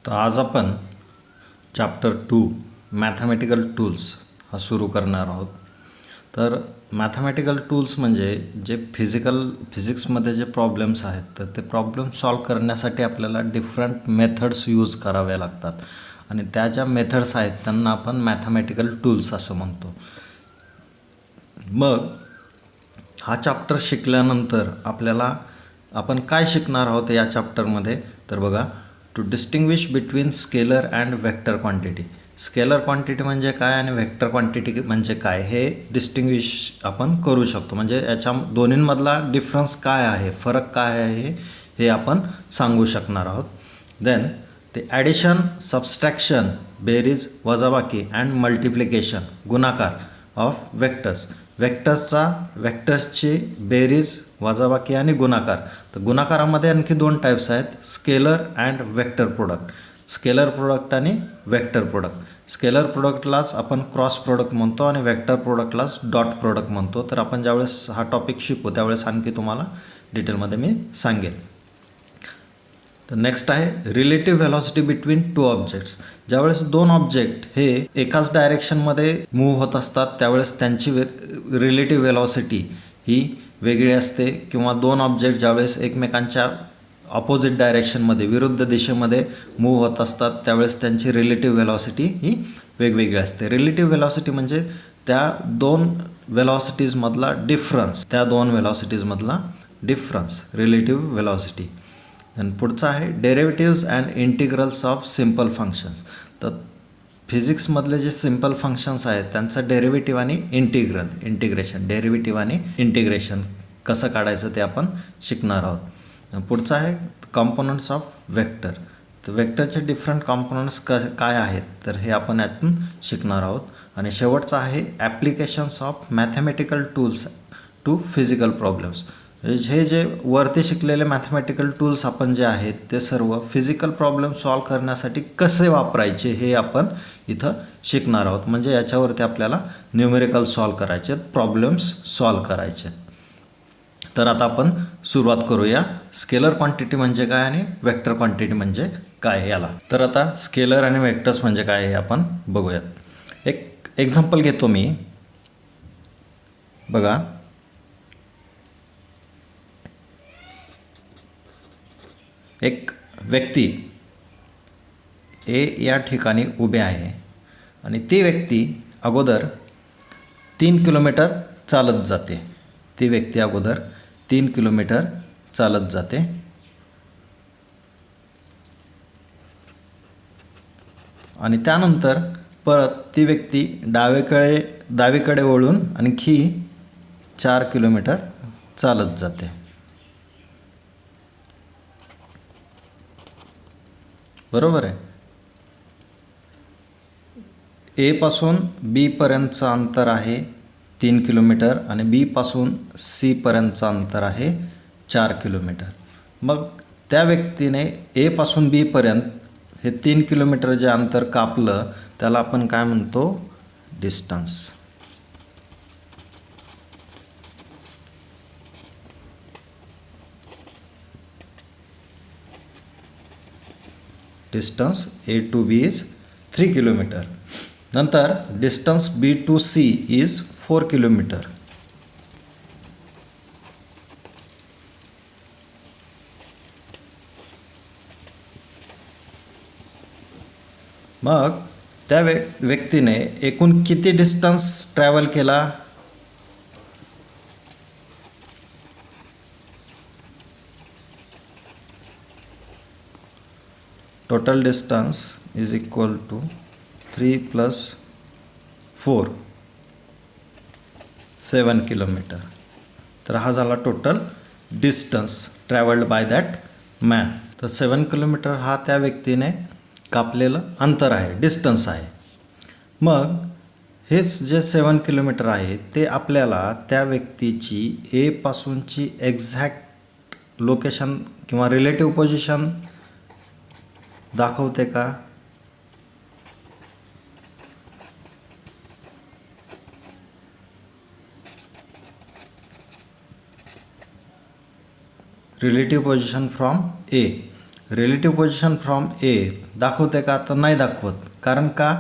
तर आज आपण चॅप्टर 2 मॅथमॅटिकल टूल्स हा सुरू करणार आहोत. तर मॅथमॅटिकल टूल्स म्हणजे जे फिजिक्समध्ये जे प्रॉब्लेम्स आहेत तर ते प्रॉब्लेम सॉल्व करण्यासाठी आपल्याला डिफरंट मेथड्स यूज कराव्या लागतात आणि त्या ज्या मेथड्स आहेत त्यांना आपण मॅथमॅटिकल टूल्स असं म्हणतो. मग हा चॅप्टर शिकल्यानंतर आपण काय शिकणार आहोत या चॅप्टरमध्ये तर बघा, to distinguish between scalar and vector quantity. Scalar quantity म्हणजे काय आणि व्हेक्टर क्वांटिटी म्हणजे काय हे डिस्टिंग्विश आपण करू शकतो. म्हणजे याच्या दोन्हींमधला डिफरन्स काय आहे, फरक काय आहे हे आपण सांगू शकणार आहोत. देन ते ॲडिशन, सबस्ट्रॅक्शन, बेरीज, वजाबाकी अँड मल्टिप्लिकेशन, गुणाकार ऑफ व्हेक्टर्स. व्हेक्टर्सची बेरीज, वजाबाकी आणि गुणाकार. तर गुणाकारामध्ये आणखी दोन टाईप्स आहेत, scalar and vector product. Scalar product आणि व्हेक्टर प्रोडक्ट. स्केलर प्रोडक्टलाच आपण क्रॉस प्रोडक्ट म्हणतो आणि व्हेक्टर प्रोडक्टलाच डॉट प्रोडक्ट म्हणतो. तर आपण ज्यावेळेस हा टॉपिक शिकू त्यावेळेस आणखी तुम्हाला डिटेलमध्ये मी सांगेन. तर नेक्स्ट आहे relative velocity between two objects. ज्यावेळेस दोन ऑब्जेक्ट हे एकाच डायरेक्शनमध्ये मूव्ह होत असतात त्यावेळेस त्यांची रिलेटिव्ह व्हेलॉसिटी ही वेगळी असते, किंवा दोन ऑब्जेक्ट ज्यावेळेस एकमेकांच्या ऑपोजिट डायरेक्शनमध्ये विरुद्ध दिशेमध्ये मूव्ह होत असतात त्यावेळेस त्यांची रिलेटिव्ह व्हेलॉसिटी ही वेगवेगळी असते. रिलेटिव्ह व्हेलॉसिटी म्हणजे त्या दोन व्हेलॉसिटीजमधला डिफरन्स रिलेटिव्ह व्हेलॉसिटी. आणि पुढचं आहे derivatives and integrals of simple functions. तर फिजिक्समधले जे सिम्पल फंक्शन्स आहेत त्यांचं डेरिव्हेटिव्ह आणि इंटिग्रेशन कसं काढायचं ते आपण शिकणार आहोत. पुढचं आहे कॉम्पोनंट्स ऑफ व्हेक्टर. तर व्हेक्टरचे डिफरंट कॉम्पोनंट्स काय आहेत तर हे आपण यातून शिकणार आहोत. आणि शेवटचं आहे applications of mathematical tools to physical problems. हे जे वरती शिकलेले मॅथमॅटिकल टूल्स आपण जे आहेत ते सर्व फिजिकल प्रॉब्लेम सॉल्व करण्यासाठी कसे वापरायचे हे आपण इथं शिकणार आहोत. म्हणजे याच्यावरती आपल्याला न्यूमेरिकल सॉल्व करायचे, प्रॉब्लेम्स सॉल्व करायचे. तर आता आपण सुरुवात करूया स्केलर क्वांटिटी म्हणजे काय आणि व्हेक्टर क्वांटिटी म्हणजे काय याला. तर आता स्केलर आणि व्हेक्टर्स म्हणजे काय हे आपण बघूयात. एक एक्झाम्पल घेतो मी. बघा, एक व्यक्ती ए या ठिकाणी उभे आहे आणि ती व्यक्ती अगोदर 3 किलोमीटर चालत जाते. आणि त्यानंतर परत ती व्यक्ती डावीकडे वळून आणखी 4 किलोमीटर चालत जाते. बरोबर आहे. ए पासून बी पर्यंतचं अंतर आहे 3 किलोमीटर आणि बी पासून सी पर्यंतचं अंतर आहे 4 किलोमीटर. मग त्या व्यक्तीने ए पासून बी पर्यंत हे 3 किलोमीटर जे अंतर कापलं त्याला आपण काय म्हणतो, distance. Distance A to B is 3 kilometre. नंतर distance B to C is 4 kilometre. मग त्या व्यक्तीने एकूण किती डिस्टन्स ट्रॅव्हल केला, total distance is equal to 3 + 4 7 kilometre. तर हा झाला total distance travelled by that man. तर 7 किलोमीटर हा त्या व्यक्तीने कापलेलं अंतर आहे, डिस्टन्स आहे. मग हेच जे 7 किलोमीटर आहे ते आपल्याला त्या व्यक्तीची ए पासूनची एक्झॅक्ट लोकेशन किंवा रिलेटिव्ह पोझिशन दाखवते का? Relative position from A. Relative position from A दाखवते का? तर नाही दाखवत. कारण का?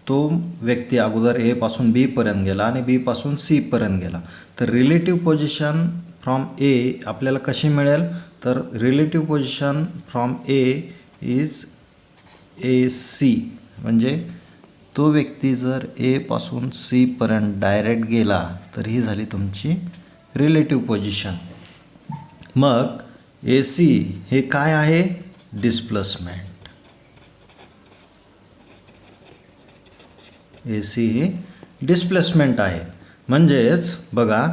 तो व्यक्ती अगोदर ए पासून बी पर्यंत गेला आणि बी पासून सी पर्यंत गेला. तर रिलेटिव्ह पोझिशन फ्रॉम ए आपल्याला कशी मिळेल? तर relative position from A is A C. म्हणजे तो व्यक्ती जर ए पासून सी पर्यंत डायरेक्ट गेला तर ही झाली तुमची रिलेटिव्ह पोझिशन. मग ए सी हे काय आहे? डिस्प्लेसमेंट. ए सी ही डिस्प्लेसमेंट आहे. म्हणजेच बघा,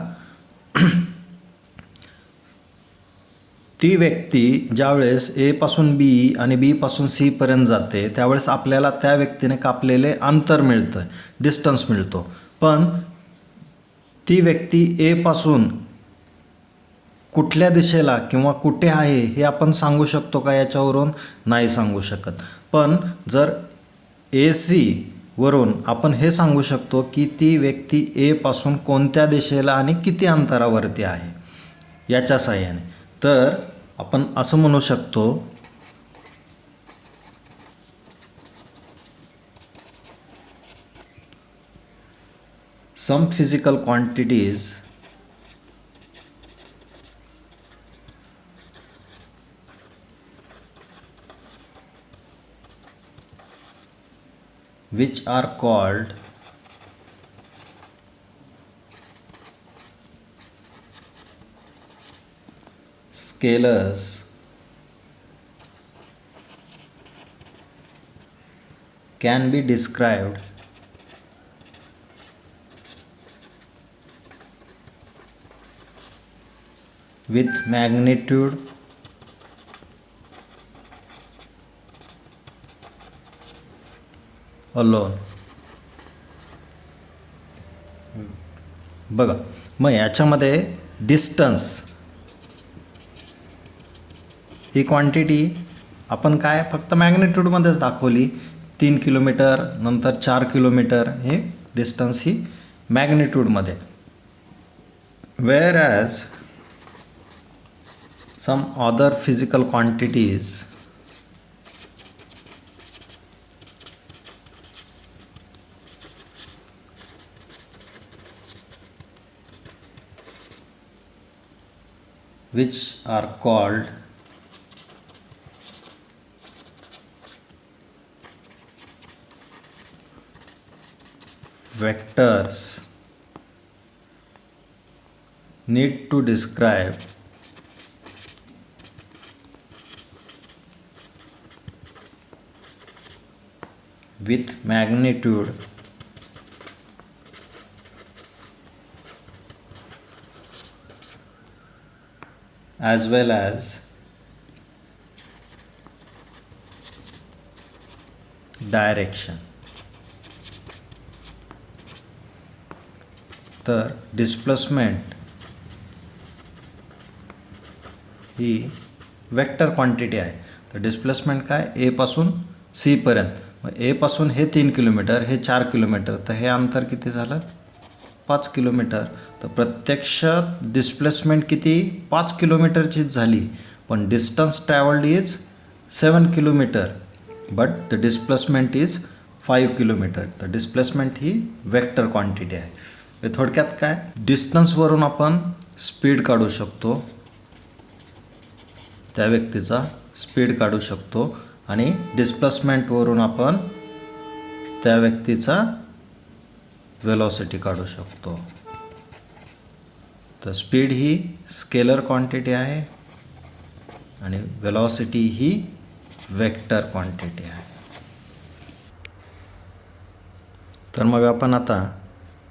ती व्यक्ती ज्यावेळेस ए पासून बी आणि बी पासून सी पर्यंत जाते त्यावेळेस आपल्याला त्या व्यक्तीने कापलेले अंतर मिळतं, डिस्टन्स मिळतो. पण ती व्यक्ती ए पासून कुठल्या दिशेला किंवा कुठे आहे हे आपण सांगू शकतो का? याच्यावरून नाही सांगू शकत. पण जर ए सी वरून आपण हे सांगू शकतो की ती व्यक्ती ए पासून कोणत्या दिशेला आणि किती अंतरावरती आहे याच्या साहाय्याने. तर आपण असं म्हणू शकतो, some physical quantities which are called scalars can be described with magnitude alone. बघा, मग याच्यामध्ये डिस्टन्स ही क्वांटिटी आपण काय फक्त मॅग्निट्यूडमध्येच दाखवली. 3 किलोमीटर नंतर 4 किलोमीटर हे डिस्टन्स ही मॅग्निट्यूडमध्ये. Whereas some other physical quantities which are called vectors need to describe with magnitude as well as direction. तर डिस्प्लेसमेंट ही वेक्टर क्वांटिटी आहे. तर डिस्प्लेसमेंट काय? ए पासून सी पर्यंत. मग ए पासून हे 3 किलोमीटर, हे 4 किलोमीटर, तर हे अंतर किती झालं? 5 किलोमीटर. तर प्रत्यक्षात डिस्प्लेसमेंट किती? 5 किलोमीटरचीच झाली. पण distance travelled is 7 kilometre but the displacement is 5 kilometre. तर डिस्प्लेसमेंट ही वेक्टर क्वांटिटी आहे. थोडक्यात काय? डिस्टन्सवरून आपण स्पीड काढू शकतो, त्या व्यक्तीचा स्पीड काढू शकतो आणि डिस्प्लेसमेंटवरून आपण त्या व्यक्तीचा वेलॉसिटी काढू शकतो. तर स्पीड ही स्केलर क्वांटिटी आहे आणि वेलॉसिटी ही वेक्टर क्वांटिटी आहे. तर मग आपण आता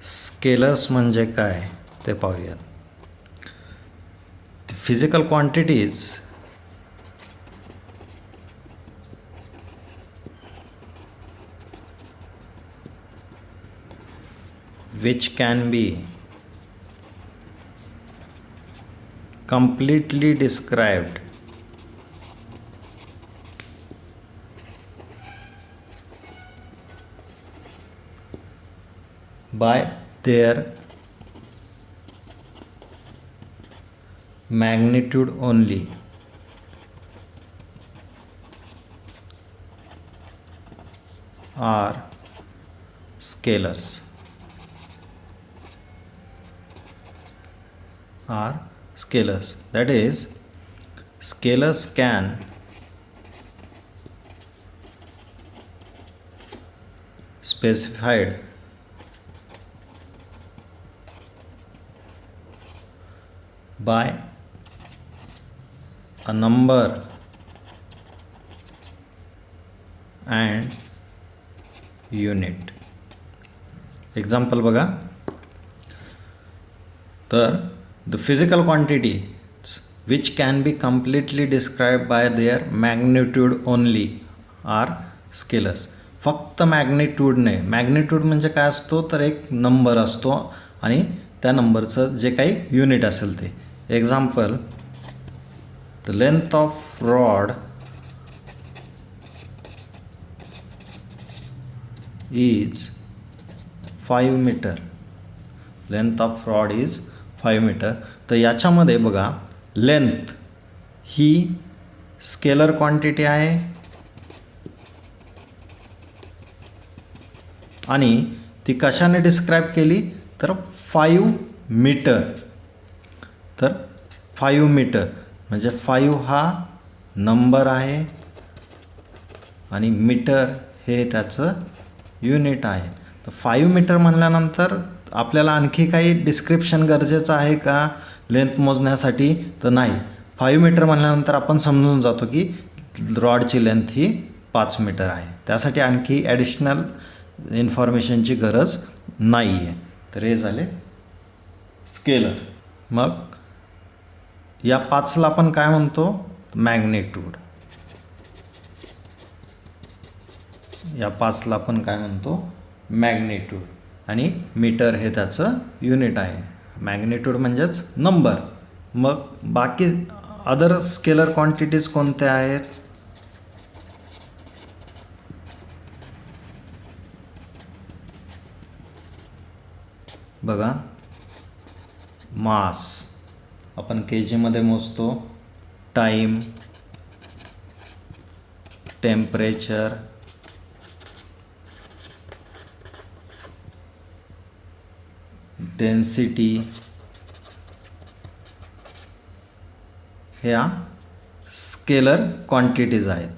स्केलर्स म्हणजे काय ते पाहूयात. Physical quantities which can be completely described by their magnitude only. are scalars. Are scalars. That is, scalars can specified by a number and unit. Example बघा. तर the physical quantities which can be completely described by their magnitude only are scalars. फक्त मॅग्निट्यूडने, magnitude म्हणजे काय असतो तर एक number असतो आणि त्या नंबरचं जे काही युनिट असेल ते. Example, the length of rod is 5 metre. Length of rod is 5 metre. तर याच्यामध्ये बघा, लेंथ ही स्केलर क्वांटिटी आहे आणि ती कशाने डिस्क्राईब केली तर 5 मीटर. तर 5 मीटर म्हणजे 5 हा नंबर आहे आणि मीटर हे त्याचं युनिट आहे. तर 5 मीटर म्हणल्यानंतर आपल्याला आणखी काही डिस्क्रिप्शन गरजेचं आहे का लेंथ मोजण्यासाठी? तर नाही. 5 मीटर म्हणल्यानंतर आपण समजून जातो की रॉडची लेंथ ही 5 मीटर आहे. त्यासाठी आणखी ॲडिशनल इन्फॉर्मेशनची गरज नाही आहे. तर हे झाले स्केलर. मग या 5ला आपण काय म्हणतो? मॅग्निट्यूड. या 5ला आपण काय म्हणतो? मॅग्निट्यूड. आणि मीटर हे त्याचं युनिट आहे. मॅग्निट्यूड म्हणजेच नंबर. मग बाकी अदर स्केलर क्वांटिटीज कोणत्या आहेत? बघा, मास आपण kgमध्ये मोजतो, टाईम, टेम्परेचर, डेन्सिटी, ह्या स्केलर क्वांटिटीज आहेत.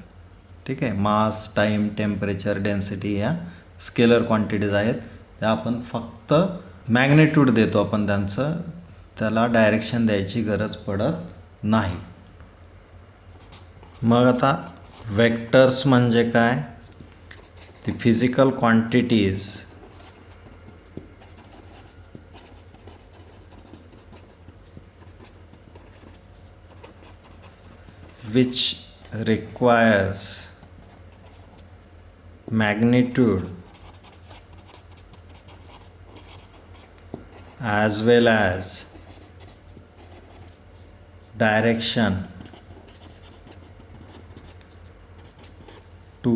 ठीक आहे. मास, टाईम, टेम्परेचर, डेन्सिटी ह्या स्केलर क्वांटिटीज आहेत. त्या आपण फक्त मॅग्निट्यूड देतो आपण त्यांचं, त्याला डायरेक्शन द्यायची गरज पडत नाही. मग आता वेक्टर्स म्हणजे काय? ती physical quantities which requires magnitude as well as direction to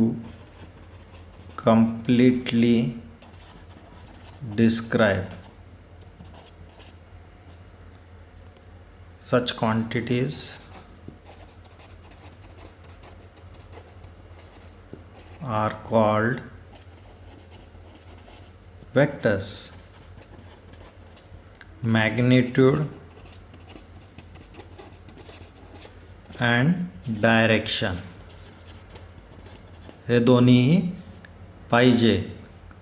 completely describe such quantities are called vectors. Magnitude and direction हे दोन्हीही पाहिजे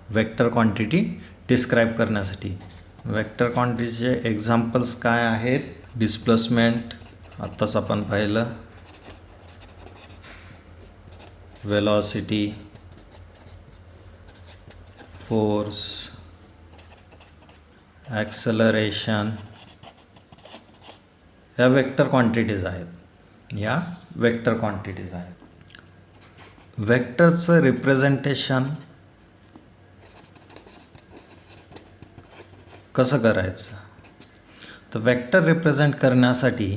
वेक्टर क्वांटिटी डिस्क्राईब करण्यासाठी. वेक्टर क्वांटिटीचे एक्झाम्पल्स काय आहेत? डिस्प्लेसमेंट आत्ताच आपण पाहिलं, velocity, force, acceleration, ह्या वेक्टर क्वांटिटीज आहेत. ह्या वेक्टर क्वांटिटीज आहेत. वेक्टरचं रिप्रेझेंटेशन कसं करायचं? तर वेक्टर रिप्रेझेंट करण्यासाठी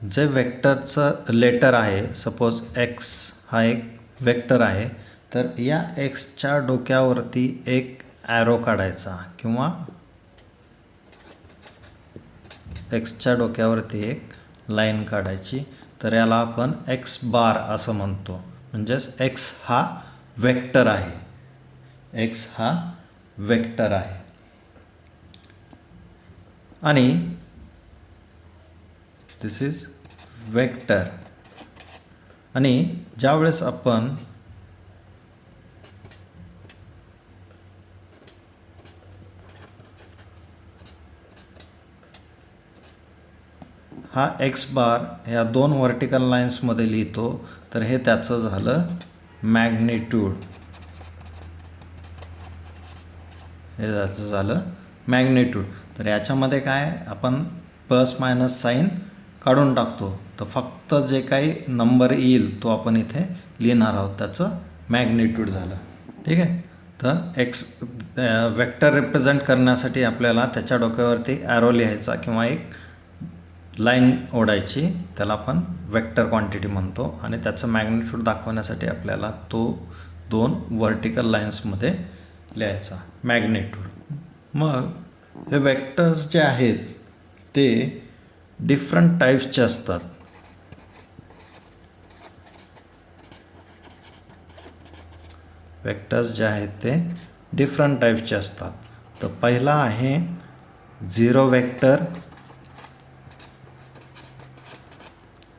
जे वेक्टरचं लेटर आहे, सपोज एक्स हा एक वेक्टर आहे, तर या एक्सच्या डोक्यावरती एक ॲरो काढायचा किंवा एक्सच्या डोक्यावरती एक लाईन काढायची. तर याला आपण एक्स बार असं म्हणतो. म्हणजेच एक्स हा वेक्टर आहे. एक्स हा वेक्टर आहे. आणि दिस इज वेक्टर. आणि ज्यावेळेस आपण हा एक्स बार ह्या दोन व्हर्टिकल लाईन्समध्ये लिहितो तर हे त्याचं झालं मॅग्निट्यूड. हे त्याचं झालं मॅग्निट्यूड. तर याच्यामध्ये काय आपण प्लस मायनस साईन काढून टाकतो. तर फक्त जे काही नंबर येईल तो आपण इथे लिहिणार आहोत, त्याचं मॅग्निट्यूड झालं. ठीक आहे. तर एक्स वेक्टर रिप्रेझेंट करण्यासाठी आपल्याला त्याच्या डोक्यावरती ॲरो लिहायचा किंवा एक लाईन ओढायची, त्याला आपण वेक्टर क्वांटिटी म्हणतो. आणि त्याचं मॅग्निट्यूड दाखवण्यासाठी आपल्याला तो दोन व्हर्टिकल लाईन्समध्ये लिहायचा मॅग्निट्यूड. मग हे वेक्टर्स जे आहेत ते डिफरंट टाईप्सचे असतात. वेक्टर्स जे आहेत ते डिफरंट टाईप्सचे असतात. तर पहिला आहे झिरो वेक्टर.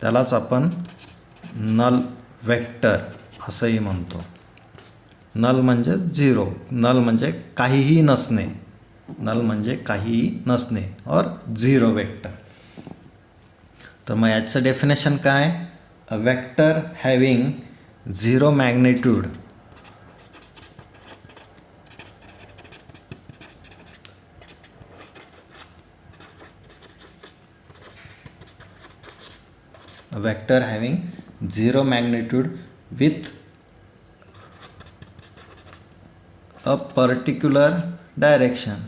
त्यालाच आपण नल वेक्टर असंही म्हणतो. नल म्हणजे झिरो, नल म्हणजे काहीही नसणे, नल म्हणजे काहीही नसणे और झिरो वेक्टर. तर मग याचं डेफिनेशन काय? अ vector having zero magnitude a vector having zero magnitude with a particular direction.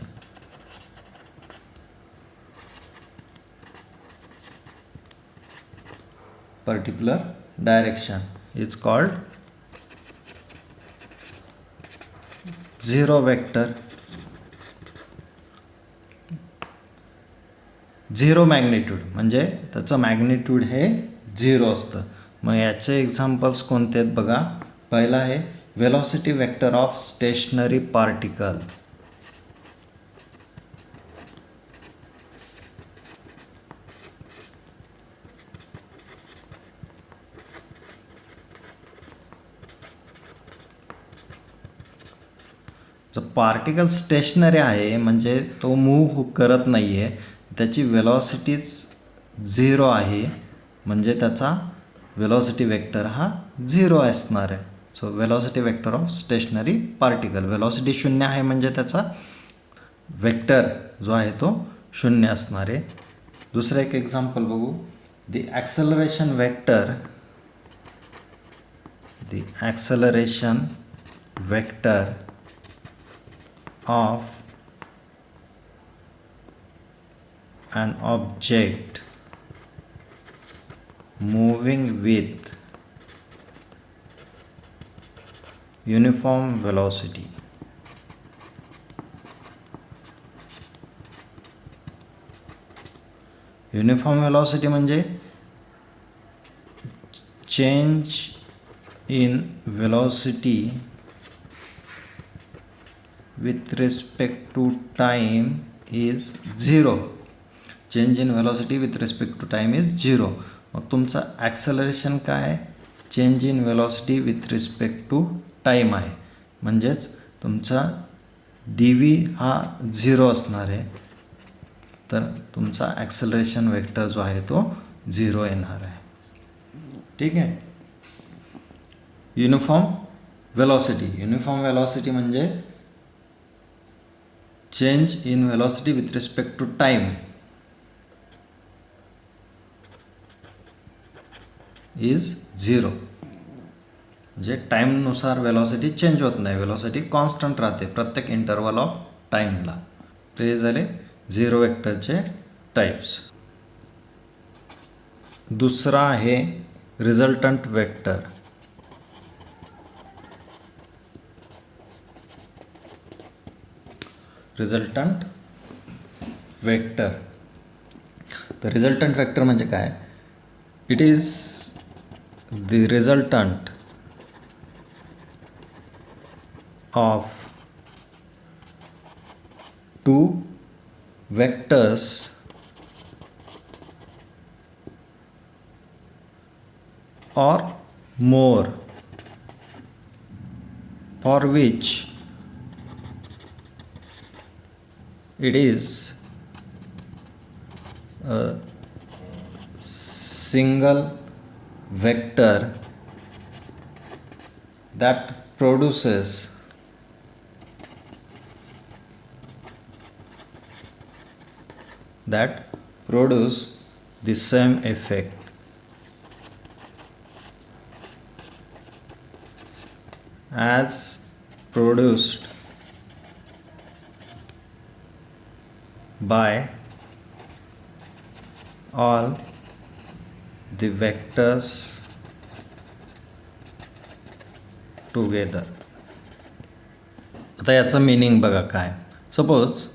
Particular direction is called zero vector. Zero magnitude म्हणजे त्याचं मॅग्निट्यूड हे झिरो असतं. मग याचे एक्झाम्पल्स कोणते आहेत बघा. पहिला आहे velocity vector of stationary particle. जो पार्टिकल स्टेशनरी आहे म्हणजे तो मूव्ह करत नाही आहे, त्याची वेलॉसिटीच झिरो आहे, म्हणजे त्याचा वेलॉसिटी वेक्टर हा झिरो असणार आहे. So velocity vector of stationary particle. Velocity शून्य आहे म्हणजे त्याचा वेक्टर जो आहे तो शून्य असणार आहे. दुसरं एक एक्झाम्पल बघू. The acceleration vector, the acceleration vector of an object moving with uniform velocity. Uniform velocity म्हणजे change in velocity with respect to time is 0. Change in velocity with respect to time is 0. मग तुमचं acceleration काय? Change in velocity with respect to time आहे, म्हणजेच तुमचा D V हा 0 असणार आहे. तर तुमचा ॲक्सेलरेशन वेक्टर जो आहे तो 0 येणार आहे. ठीक आहे. युनिफॉर्म वेलॉसिटी, युनिफॉर्म वेलॉसिटी म्हणजे change in velocity with respect to time is 0. म्हणजे टाईमनुसार वेलॉसिटी चेंज होत नाही, वेलॉसिटी कॉन्स्टंट राहते प्रत्येक इंटरवल ऑफ टाईमला. ते झाले झिरो वेक्टरचे टाईप्स. दुसरा आहे रिझल्टंट वेक्टर. Resultant vector. तर रिझल्टंट वेक्टर म्हणजे काय? It is the resultant of two vectors or more for which it is a single vector that produces the same effect as produced by all the vectors together. आता याचं meaning बघा काय. Suppose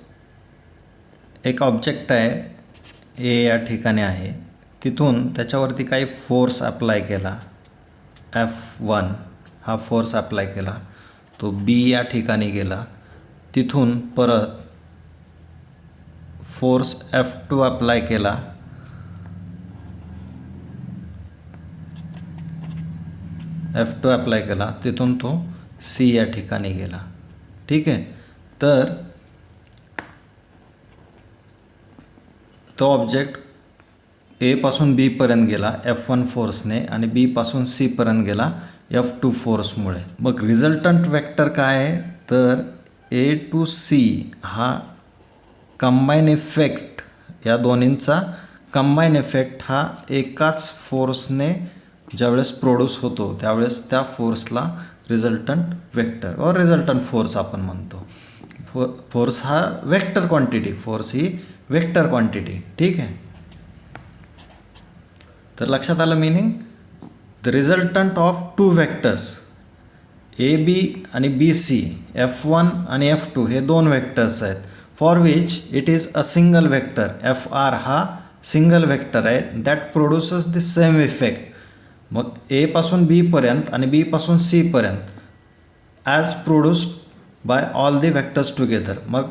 एक object आहे ए या ठिकाणी आहे, तिथून त्याच्यावरती काही फोर्स अप्लाय केला, F1 हा फोर्स अप्लाय केला, तो बी या ठिकाणी गेला, तिथून परत फोर्स F2 अप्लाय केला, F2 अप्लाय केला, तिथून तो सी या ठिकाणी गेला. ठीक आहे. तर तो ऑब्जेक्ट ए पासून बी पर्यंत गेला F1 फोर्सने आणि बी पासून सी पर्यंत गेला F2 फोर्समुळे. मग रिझल्टंट वेक्टर काय आहे, तर ए टू सी हा कंबाईन इफेक्ट, या दोन्हींचा कंबाईन इफेक्ट हा एकाच फोर्सने ज्यावेळेस प्रोड्यूस होतो त्यावेळेस त्या फोर्सला रिझल्टंट वेक्टर और रिझल्टंट फोर्स आपण म्हणतो. फोर्स हा वेक्टर क्वांटिटी, फोर्स ही वेक्टर क्वांटिटी. ठीक आहे. तर लक्षात आलं meaning. The resultant of two vectors A B आणि बी सी, F1 आणि F2 हे दोन वेक्टर्स आहेत, for which it is a single vector. FR हा सिंगल वेक्टर आहे that produces the same effect. मग ए पासून बी पर्यंत आणि बी पासून सी पर्यंत as produced by all the vectors together. मग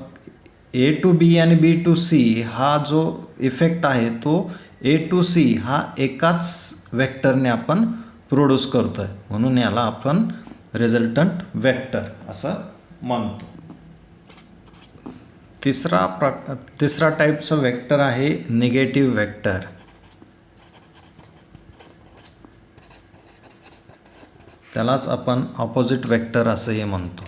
ए टू बी आणि बी टू सी हा जो इफेक्ट आहे तो ए टू सी हा एकाच वेक्टरने आपण प्रोड्यूस करतो आहे, म्हणून याला आपण रिझल्टंट वेक्टर असं म्हणतो. तिसरा टाईपचं वेक्टर आहे निगेटिव्ह वेक्टर. त्यालाच आपण ऑपोजिट वेक्टर असंही म्हणतो.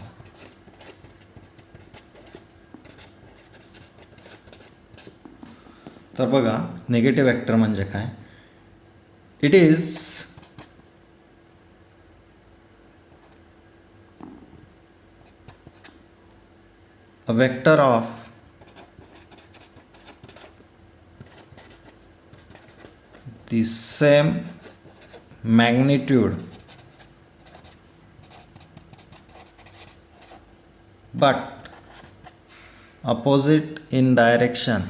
तर बघा निगेटिव्ह वेक्टर म्हणजे काय. It is a vector of the same magnitude but opposite in direction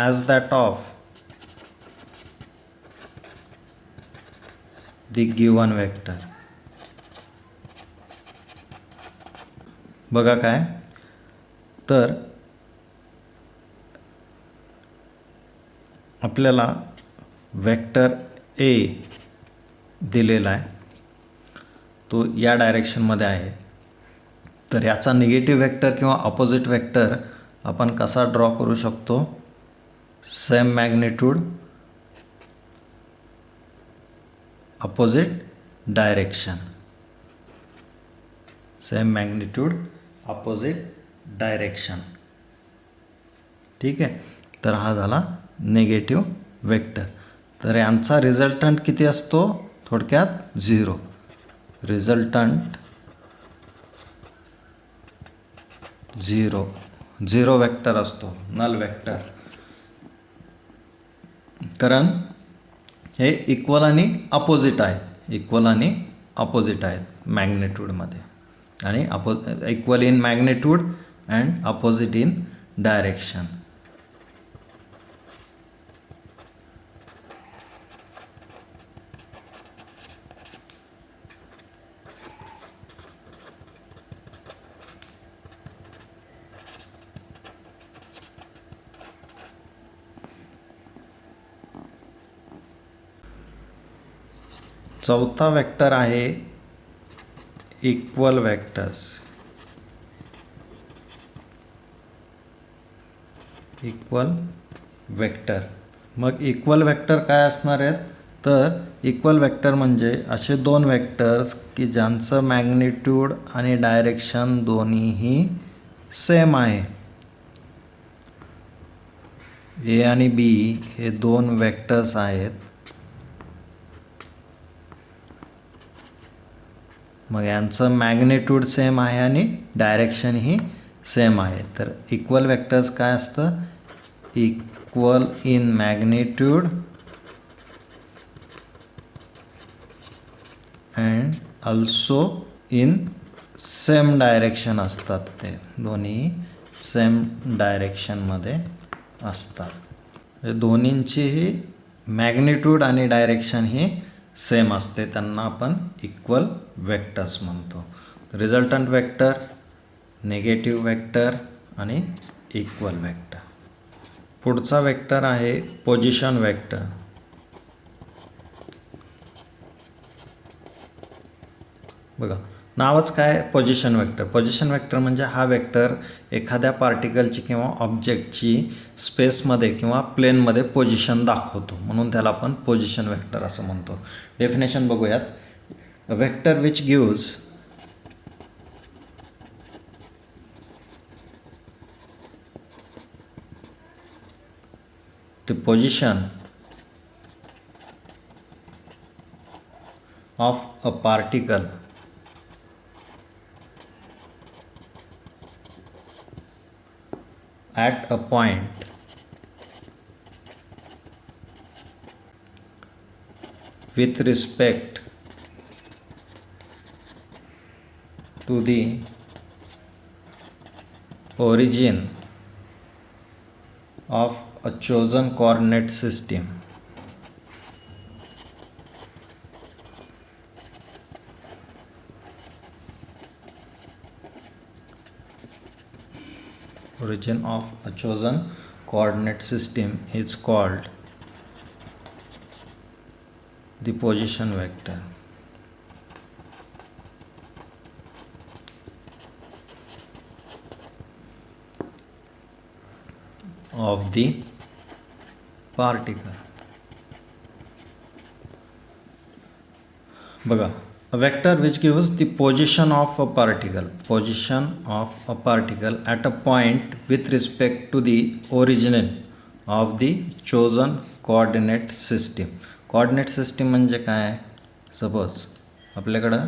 as that of the given vector. बघा काय, तर आपल्याला वेक्टर ए दिलेला आहे, तो या डायरेक्शनमध्ये आहे. तर याचा निगेटिव्ह वेक्टर किंवा ऑपोजिट वेक्टर आपण कसा ड्रॉ करू शकतो. Same magnitude opposite direction, same magnitude opposite direction. ठीक आहे. तर हा झाला निगेटिव्ह वेक्टर. तर यांचा रिझल्टंट किती असतो, थोडक्यात 0. रिझल्टंट 0 वेक्टर असतो, नल वेक्टर. कारण हे इक्वल आणि अपोजिट आहेत, इक्वल आणि अपोजिट आहेत मॅग्निट्यूडमध्ये, आणि equal in magnitude and opposite in direction. चौथा वेक्टर आहे इक्वल वेक्टर्स. Equal vector. मग इक्वल वेक्टर काय असणार आहेत, तर इक्वल वेक्टर म्हणजे असे दोन वेक्टर्स की ज्यांचं मॅग्निट्यूड आणि डायरेक्शन दोन्हीही सेम आहे. ए आणि बी हे दोन वेक्टर्स आहेत. मग यांचं मॅग्निट्यूड सेम आहे आणि डायरेक्शनही सेम आहे. तर इक्वल वेक्टर्स काय असतं, equal in magnitude and also in same direction असतात. ते दोन्ही सेम डायरेक्शनमध्ये असतात. दोन्हींचीही मॅग्निट्यूड आणि डायरेक्शन ही सेम असते. त्यांना आपण इक्वल वेक्टर्स म्हणतो. रिझल्टंट वेक्टर, निगेटिव्ह वेक्टर आणि इक्वल वेक्टर. पुढचा वेक्टर आहे पोझिशन वेक्टर. बघा, नावच काय, पोझिशन वेक्टर. पोझिशन वेक्टर म्हणजे हा वेक्टर एखाद्या पार्टिकलची किंवा ऑब्जेक्टची स्पेसमध्ये किंवा प्लेनमध्ये पोझिशन दाखवतो, म्हणून त्याला आपण पोझिशन वेक्टर असं म्हणतो. डेफिनेशन बघूयात. A vector which gives the position of a particle at a point with respect to the origin of a chosen coordinate system. Origin of a chosen coordinate system is called the position vector. Of the particle. बघा, a vector which gives the position of a particle at a point with respect to the origin of the chosen coordinate system. coordinate system म्हणजे काय, suppose आपल्याकडं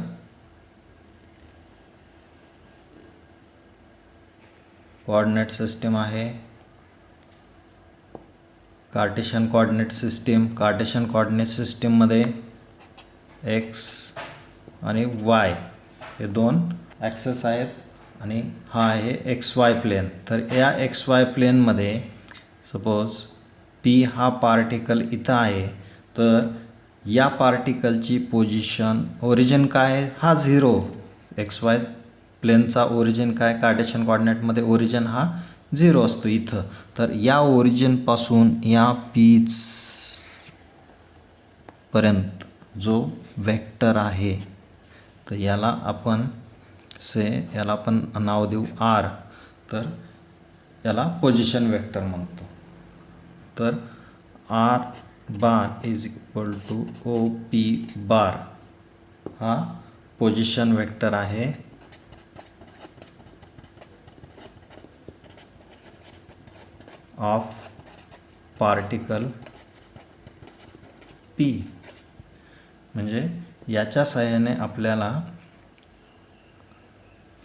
coordinate system आहे, Cartesian coordinate system. Cartesian coordinate सिस्टीममध्ये x आणि Y हे दोन access आहेत आणि हा आहे एक्स वाय प्लेन. तर या एक्स वाय प्लेनमध्ये सपोज पी हा पार्टिकल इथं आहे, तर या पार्टिकलची पोझिशन, ओरिजिन काय, हा 0. एक्स वाय प्लेनचा ओरिजिन काय, कार्टेशियन कोऑर्डिनेटमध्ये ओरिजिन हा 0 असतो इथं. तर या ओरिजिनपासून या पीच पर्यंत जो वेक्टर आहे, तर याला आपण नाव देऊ आर. तर याला पोझिशन वेक्टर म्हणतो. तर R bar is equal to O P bar हा पोझिशन वेक्टर आहे ऑफ पार्टिकल पी. म्हणजे याच्या सहाय्याने आपल्याला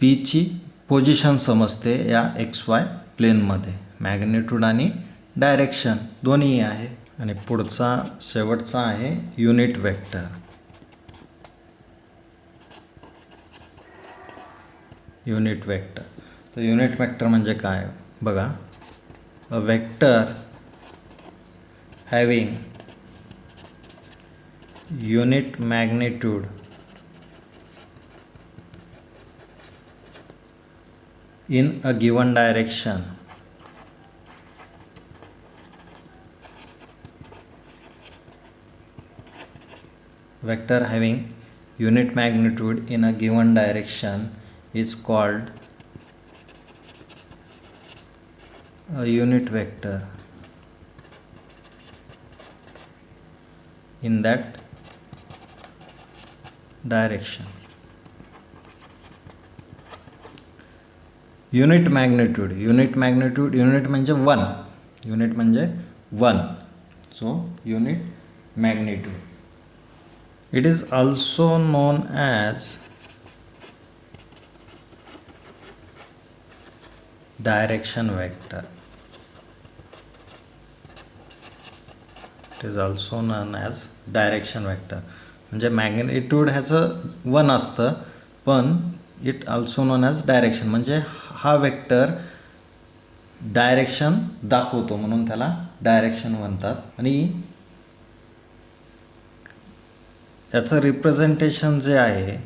पीची पोझिशन समजते या एक्स वाय प्लेनमध्ये. मॅग्निट्यूड आणि डायरेक्शन दोन्ही आहे. आणि पुढचा शेवटचा आहे युनिट वेक्टर. Unit vector. तर युनिट वेक्टर म्हणजे काय बघा, a vector having unit magnitude in a given direction vector having unit magnitude in a given direction is called a unit vector in that direction. Unit magnitude म्हणजे 1, unit म्हणजे 1, so unit magnitude. It is also known as direction vector. It is also known as direction vector. म्हणजे magnitude ह्याचं 1 असतं, पण it also non as direction, म्हणजे हा vector direction दाखवतो म्हणून त्याला डायरेक्शन म्हणतात. आणि याचं रिप्रेझेंटेशन जे आहे,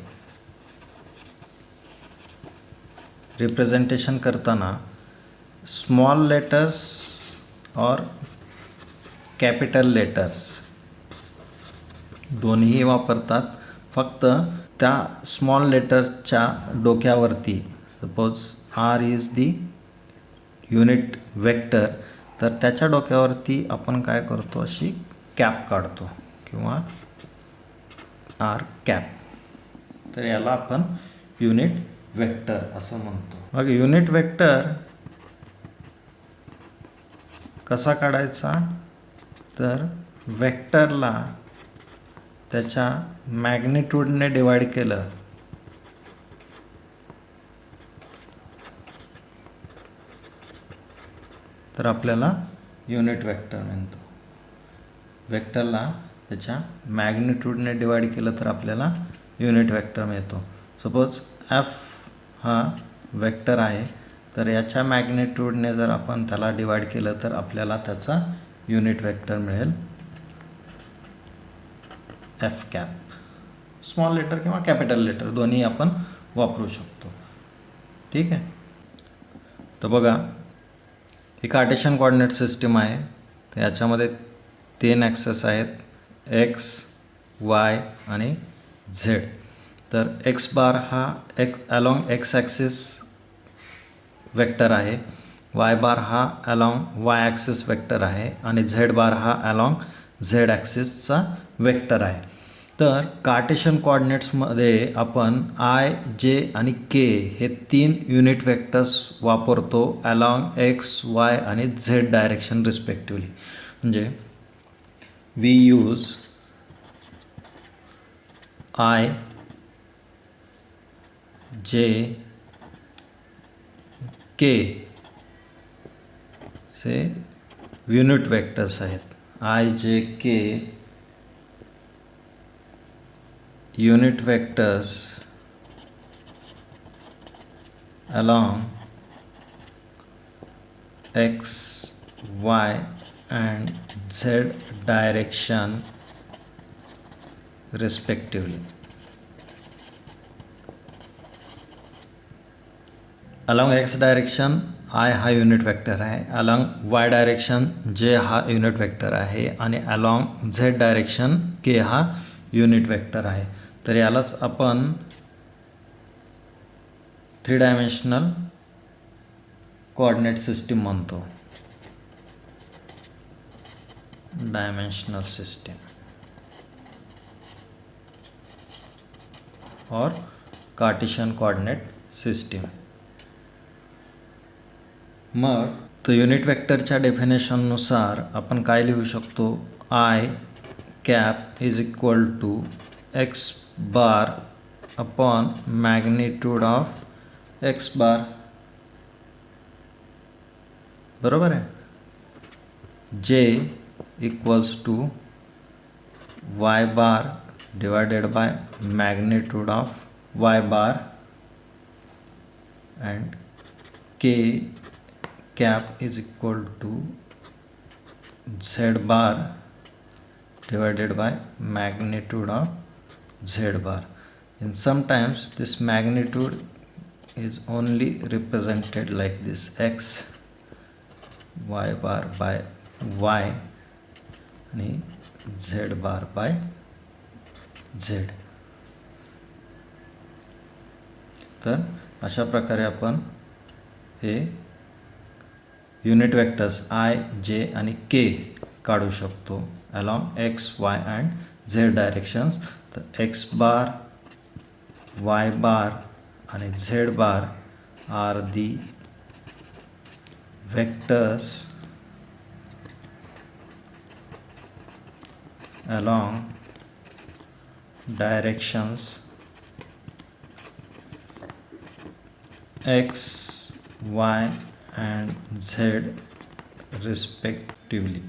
रिप्रेझेंटेशन करताना स्मॉल लेटर्स और कॅपिटल लेटर्स दोन्ही वापरतात. फक्त त्या स्मॉल लेटर्सच्या डोक्यावरती, suppose R is the unit vector, तर त्याच्या डोक्यावरती आपण काय करतो, अशी कॅप काढतो किंवा आर कॅप, तर याला आपण युनिट वेक्टर असं म्हणतो. मग युनिट वेक्टर कसा काढायचा, तर वेक्टरला त्याच्या मॅग्निट्यूडने डिवाइड केलं तर आपल्याला युनिट वेक्टर मिळतो. वेक्टरला त्याच्या मॅग्निट्यूडने डिवाइड केलं तर आपल्याला युनिट वेक्टर मिळतो. सपोज एफ हा वेक्टर आहे, तर याच्या मॅग्निट्यूडने जर आपण त्याला डिवाइड केलं तर आपल्याला त्याचा युनिट वेक्टर मिळेल एफ कॅप. स्मॉल लेटर किंवा कॅपिटल लेटर दोन्ही आपण वापरू शकतो. ठीक आहे. तर बघा, ही कार्टेशियन कोऑर्डिनेट सिस्टीम आहे. तर याच्यामध्ये 3 ॲक्सेस आहेत, एक्स, वाय आणि झेड. तर एक्स बार हा अलॉंग एक्स ॲक्सिस वेक्टर आहे, वाय बार हा अलॉंग वाय ॲक्सिस वेक्टर आहे आणि झेड बार हा अलॉंग झेड ॲक्सिसचा वेक्टर आहे. तर कार्टेशियन कोऑर्डिनेट्समध्ये आपण आय, जे आणि के हे 3 युनिट वेक्टर्स वापरतो अलॉंग एक्स, वाय आणि झेड डायरेक्शन रिस्पेक्टिवली. म्हणजे वी यूज आय, जे, के से युनिट वेक्टर्स आहेत. आय, जे, के unit vectors along x, y and z direction respectively. along x direction I हा युनिट वेक्टर आहे, along y डायरेक्शन j हा unit vector आहे आणि along z डायरेक्शन k हा unit vector आहे. तर यालाच आपण 3 डायमेन्शनल कोऑर्डिनेट सिस्टीम म्हणतो, dimensional system or cartesian coordinate system. मग तर युनिट वेक्टरच्या डेफिनेशननुसार आपण काय लिहू शकतो, I cap is equal to x bar upon magnitude of x bar. बरोबर आहे. जे equals to y bar divided by magnitude of Y bar and K cap is equal to Z bar divided by magnitude of z bar. And sometimes this magnitude is only represented like this, x y bar by y and z bar by Z. तर अशा प्रकारे आपण हे unit vectors I, जे आणि के काढू शकतो along x, Y and Z directions. तर एक्स बार, वाय बार आणि Z bar are the vectors along directions x, y and z respectively.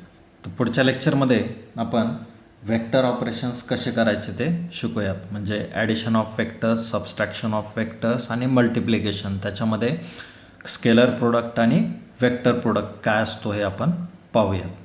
तर पुढच्या लेक्चरमध्ये आपण वेक्टर ऑपरेशन्स कसे करायचे ते शिकूयात. म्हणजे addition of vectors, subtraction of vectors आणि मल्टिप्लिकेशन. त्याच्यामध्ये स्केलर प्रोडक्ट आणि वेक्टर प्रोडक्ट काय असतो हे आपण पाहूयात.